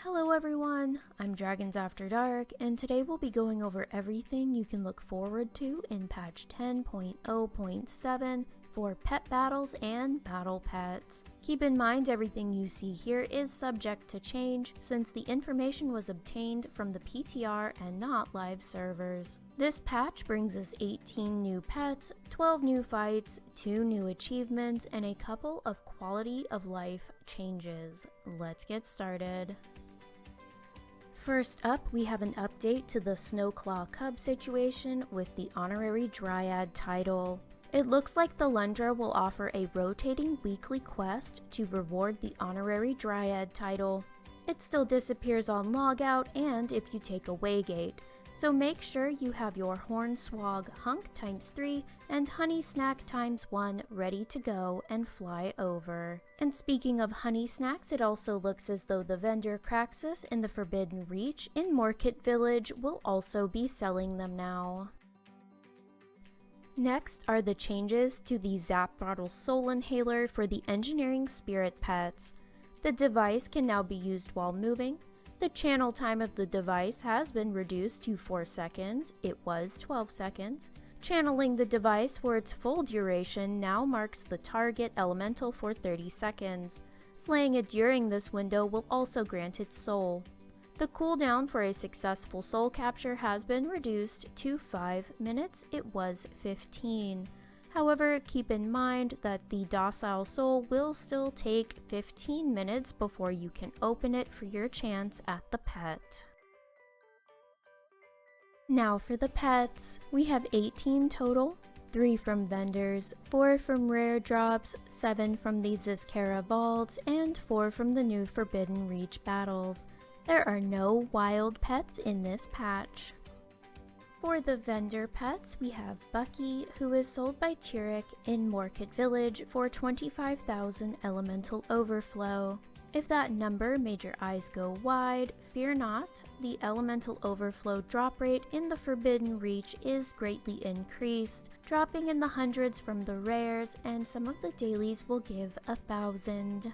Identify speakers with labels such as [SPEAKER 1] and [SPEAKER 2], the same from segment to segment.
[SPEAKER 1] Hello everyone, I'm Dragons After Dark, and today we'll be going over everything you can look forward to in patch 10.0.7 for pet battles and battle pets. Keep in mind everything you see here is subject to change since the information was obtained from the PTR and not live servers. This patch brings us 18 new pets, 12 new fights, 2 new achievements, and a couple of quality of life changes. Let's get started. First up, we have an update to the Snowclaw Cub situation with the honorary Dryad title. It looks like the Lundra will offer a rotating weekly quest to reward the honorary Dryad title. It still disappears on logout and if you take a waygate, so make sure you have your Hornswogg Hunk ×3 and Honey Snack ×1 ready to go and fly over. And speaking of honey snacks, it also looks as though the vendor Craxus in the Forbidden Reach in Morkit Village will also be selling them now. Next are the changes to the Zapthrottle Soul Inhaler for the Engineering Spirit pets. The device can now be used while moving. The channel time of the device has been reduced to 4 seconds, it was 12 seconds. Channeling the device for its full duration now marks the target elemental for 30 seconds. Slaying it during this window will also grant its soul. The cooldown for a successful soul capture has been reduced to 5 minutes, it was 15. However, keep in mind that the docile soul will still take 15 minutes before you can open it for your chance at the pet. Now for the pets, we have 18 total, 3 from vendors, 4 from rare drops, 7 from the Zskera vaults, and 4 from the new Forbidden Reach battles. There are no wild pets in this patch. For the vendor pets, we have Bucky, who is sold by Turek in Morkit Village for 25,000 elemental overflow. If that number made your eyes go wide, fear not. The elemental overflow drop rate in the Forbidden Reach is greatly increased, dropping in the hundreds from the rares, and some of the dailies will give 1,000.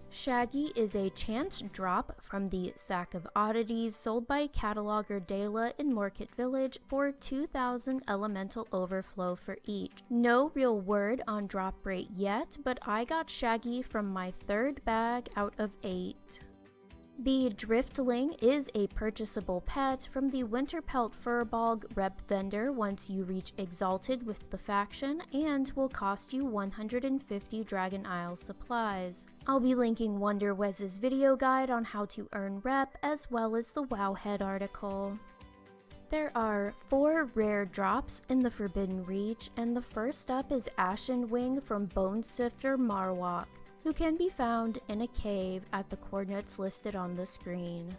[SPEAKER 1] Shaggy is a chance drop from the Sack of Oddities sold by Cataloger Dela in Morkit Village for 2,000 elemental overflow for each. No real word on drop rate yet, but I got Shaggy from my 3rd bag out of 8. The Driftling is a purchasable pet from the Winterpelt Furbog rep vendor once you reach Exalted with the faction and will cost you 150 Dragon Isle supplies. I'll be linking Wonderwez's video guide on how to earn rep as well as the Wowhead article. There are 4 rare drops in the Forbidden Reach, and the first up is Ashen Wing from Bone Sifter Marwok, who can be found in a cave at the coordinates listed on the screen.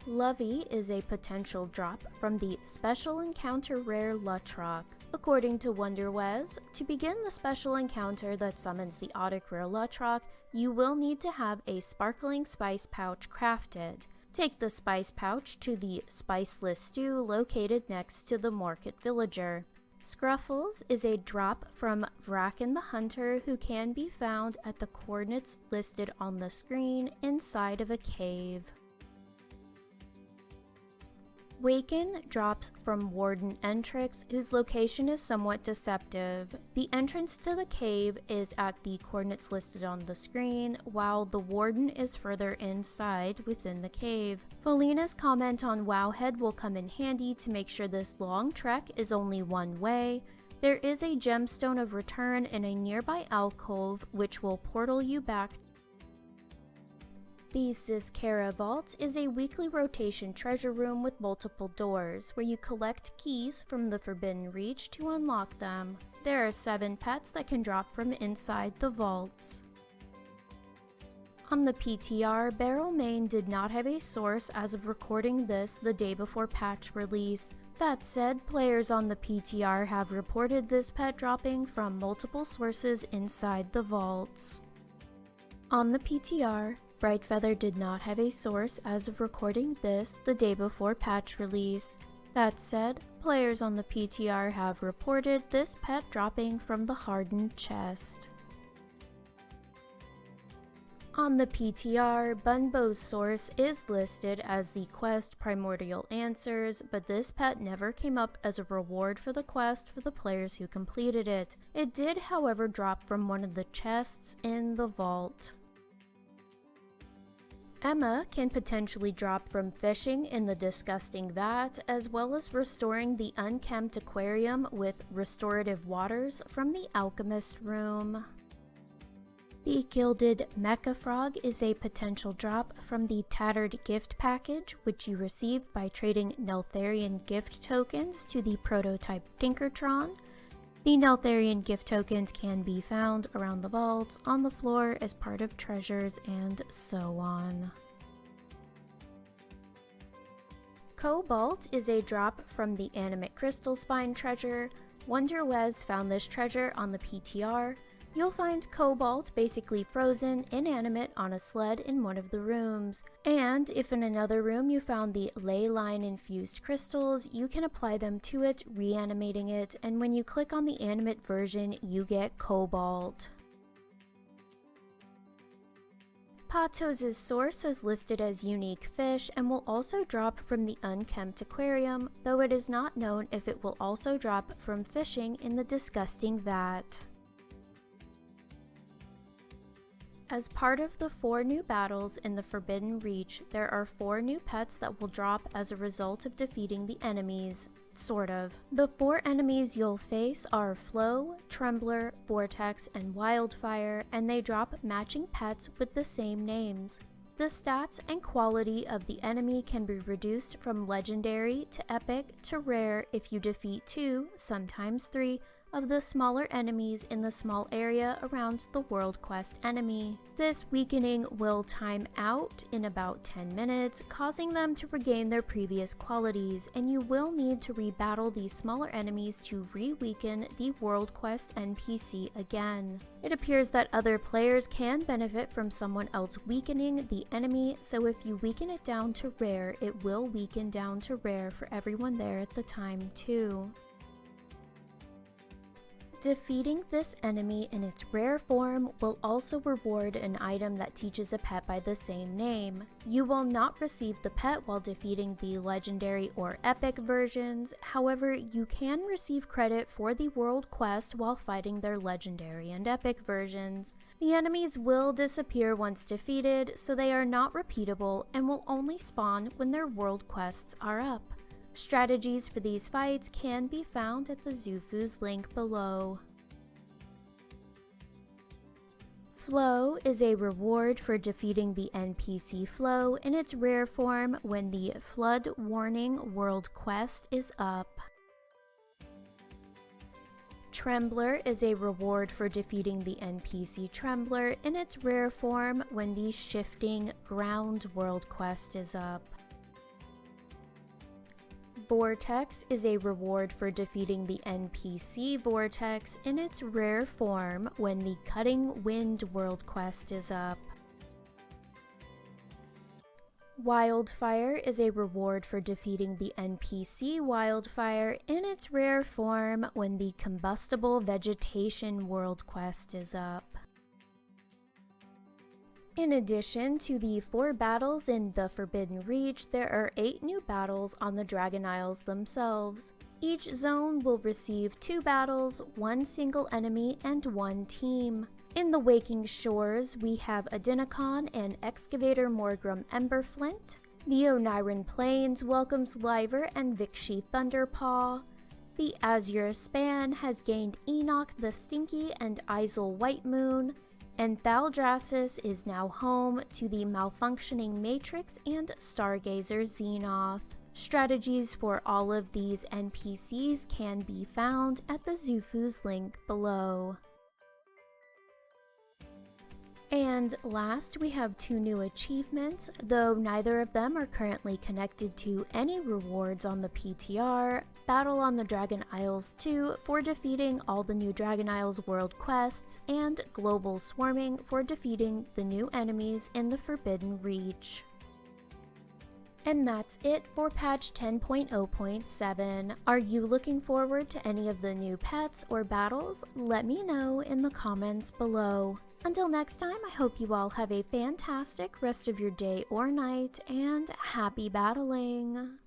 [SPEAKER 1] Lovey is a potential drop from the Special Encounter Rare Lutrock. According to Wonderwez, to begin the special encounter that summons the Audic Rare Lutrock, you will need to have a Sparkling Spice Pouch crafted. Take the Spice Pouch to the Spiceless Stew located next to the Morkit Villager. Scruffles is a drop from Vraken the Hunter who can be found at the coordinates listed on the screen inside of a cave. Waken drops from Warden Entrix, whose location is somewhat deceptive. The entrance to the cave is at the coordinates listed on the screen, while the Warden is further inside within the cave. Felina's comment on Wowhead will come in handy to make sure this long trek is only one way. There is a gemstone of return in a nearby alcove which will portal you back. The Zskera Vault is a weekly rotation treasure room with multiple doors, where you collect keys from the Forbidden Reach to unlock them. There are 7 pets that can drop from inside the vaults. On the PTR, Barrel Main did not have a source as of recording this the day before patch release. That said, players on the PTR have reported this pet dropping from multiple sources inside the vaults. On the PTR, Brightfeather did not have a source as of recording this the day before patch release. That said, players on the PTR have reported this pet dropping from the hardened chest. On the PTR, Bunbo's source is listed as the quest Primordial Answers, but this pet never came up as a reward for the quest for the players who completed it. It did, however, drop from one of the chests in the vault. Emma can potentially drop from fishing in the Disgusting Vat, as well as restoring the Unkempt Aquarium with Restorative Waters from the Alchemist Room. The Gilded Mecha Frog is a potential drop from the Tattered Gift Package, which you receive by trading Neltharion gift tokens to the prototype Tinkertron. The Neltharion gift tokens can be found around the vaults, on the floor as part of treasures, and so on. Cobalt is a drop from the Animate Crystal Spine treasure. WonderWez found this treasure on the PTR. You'll find Cobalt basically frozen, inanimate, on a sled in one of the rooms. And if in another room you found the ley line infused crystals, you can apply them to it, reanimating it, and when you click on the animate version, you get Cobalt. Patos' source is listed as unique fish and will also drop from the Unkempt Aquarium, though it is not known if it will also drop from fishing in the Disgusting Vat. As part of the 4 new battles in the Forbidden Reach, there are 4 new pets that will drop as a result of defeating the enemies. Sort of. The 4 enemies you'll face are Flow, Trembler, Vortex, and Wildfire, and they drop matching pets with the same names. The stats and quality of the enemy can be reduced from Legendary to Epic to Rare if you defeat 2, sometimes 3, of the smaller enemies in the small area around the World Quest enemy. This weakening will time out in about 10 minutes, causing them to regain their previous qualities, and you will need to rebattle these smaller enemies to re-weaken the World Quest NPC again. It appears that other players can benefit from someone else weakening the enemy, so if you weaken it down to Rare, it will weaken down to Rare for everyone there at the time too. Defeating this enemy in its rare form will also reward an item that teaches a pet by the same name. You will not receive the pet while defeating the legendary or epic versions, however, you can receive credit for the world quest while fighting their legendary and epic versions. The enemies will disappear once defeated, so they are not repeatable and will only spawn when their world quests are up. Strategies for these fights can be found at the Zufu's link below. Flow is a reward for defeating the NPC Flow in its rare form when the Flood Warning World Quest is up. Trembler is a reward for defeating the NPC Trembler in its rare form when the Shifting Ground World Quest is up. Vortex is a reward for defeating the NPC Vortex in its rare form when the Cutting Wind World Quest is up. Wildfire is a reward for defeating the NPC Wildfire in its rare form when the Combustible Vegetation World Quest is up. In addition to the 4 battles in the Forbidden Reach, there are 8 new battles on the Dragon Isles themselves. Each zone will receive 2 battles, 1 single enemy, and 1 team. In the Waking Shores, we have Adenakon and Excavator Morgrim Emberflint. The Oniran Plains welcomes Liver and Vikshi Thunderpaw. The Azure Span has gained Enoch the Stinky and Isle White Moon. And Thaldraszus is now home to the Malfunctioning Matrix and Stargazer Xenoth. Strategies for all of these NPCs can be found at the Zufu's link below. And last, we have 2 new achievements, though neither of them are currently connected to any rewards on the PTR. Battle on the Dragon Isles 2 for defeating all the new Dragon Isles world quests, and Global Swarming for defeating the new enemies in the Forbidden Reach. And that's it for patch 10.0.7. Are you looking forward to any of the new pets or battles? Let me know in the comments below. Until next time, I hope you all have a fantastic rest of your day or night, and happy battling!